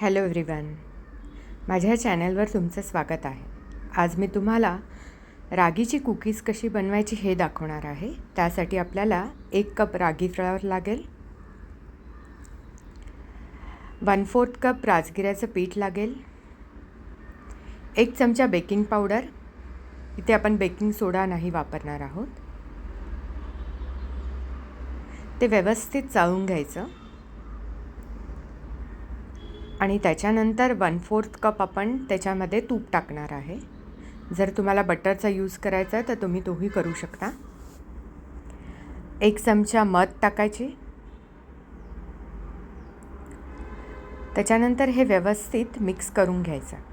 Hello everyone, माझ्या चॅनलवर तुमचं स्वागत आहे. आज मी तुम्हाला रागीची कुकीज कशी बनवायची हे दाखवणार आहे. त्यासाठी आपल्याला 1 कप रागी फ्लॉवर लागेल, 1/4 कप राजगिऱ्याचं पीठ लागेल, 1 चमचा बेकिंग पावडर, इथे आपण बेकिंग सोडा नाही वापरणार आहोत. ते व्यवस्थित चाळून घ्यायचं आणि त्याच्यानंतर 1/4 कप आपण त्याच्यामध्ये तूप टाकणार आहे. जर तुम्हाला बटरचा यूज करायचा आहे तर तुम्ही तोही करू शकता. 1 चमचा मध टाकायची. त्याच्यानंतर हे व्यवस्थित मिक्स करून घ्यायचं.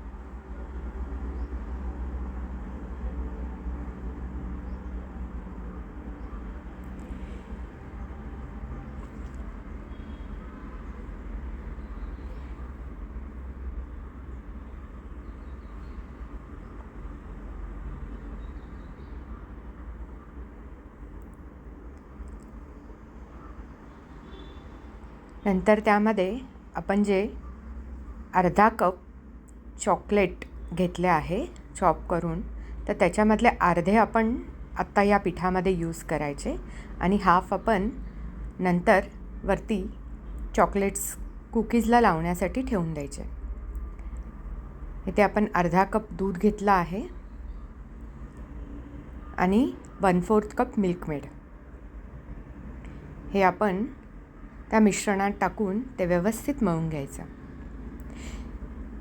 नंतर त्यामध्ये आपण जे अर्धा कप चॉकलेट घेतले आहे चॉप करून, तर त्याच्यामधले अर्धे आपण आत्ता या पिठामध्ये यूज करायचे आणि हाफ आपण नंतर वरती चॉकलेट्स कुकीजला लावण्यासाठी ठेवून द्यायचे. इथे आपण अर्धा कप दूध घेतला आहे आणि 1/4 कप मिल्क मेड. हे आपण त्या मिश्रणात टाकून ते व्यवस्थित मळून घ्यायचं.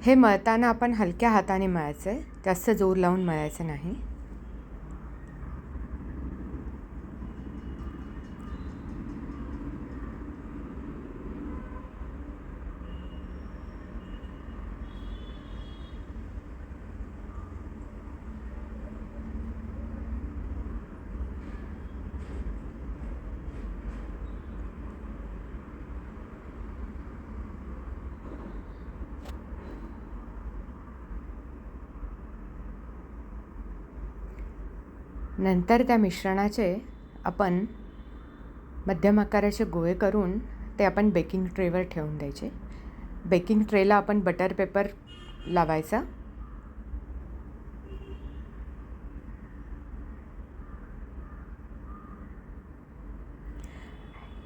हे मळताना आपण हलक्या हाताने मळायचं आहे, जास्त जोर लावून मळायचं नाही. नंतर त्या मिश्रणाचे आपण मध्यम आकाराचे गोळे करून ते आपण बेकिंग ट्रेवर ठेवून द्यायचे. बेकिंग ट्रेला आपण बटर पेपर लावायचा.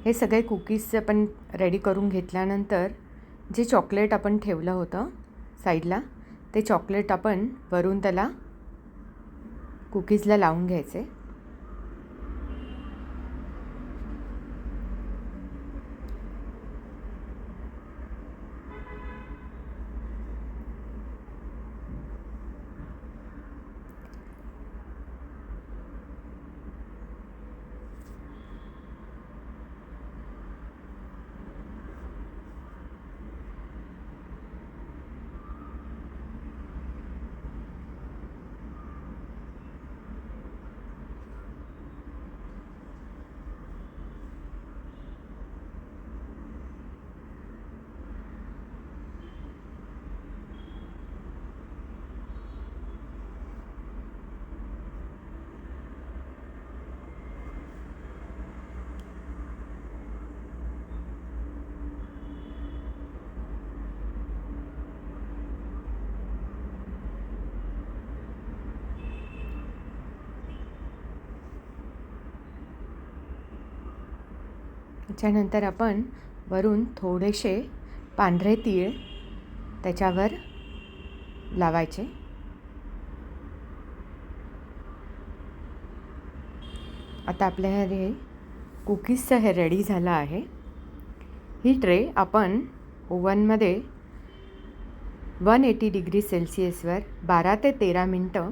हे सगळे कुकीज आपण रेडी करून घेतल्यानंतर जे चॉकलेट आपण ठेवलं होतं साईडला, ते चॉकलेट आपण वरून त्याला कुकीजला लावून घ्यायचे. त्याच्यानंतर आपण वरून थोडेसे पांढरे तीळ त्याच्यावर लावायचे. आता आपल्या हे कुकीजचं हे रेडी झालं आहे. ही ट्रे आपण ओव्हनमध्ये 180 डिग्री सेल्सिअसवर 12 ते 13 मिनटं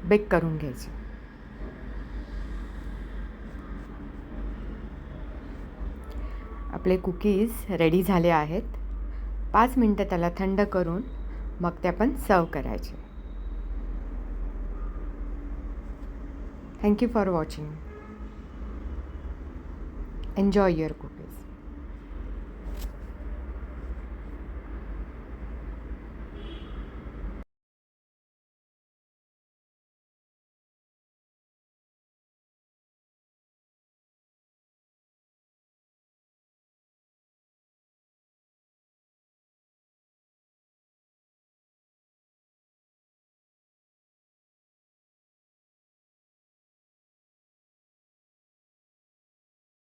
बेक करून घ्यायची. आपले कुकीज रेडी झाले आहेत. 5 मिनटं त्याला थंड करून मग ते आपण सर्व करायचे. Thank you for watching. Enjoy your cooking.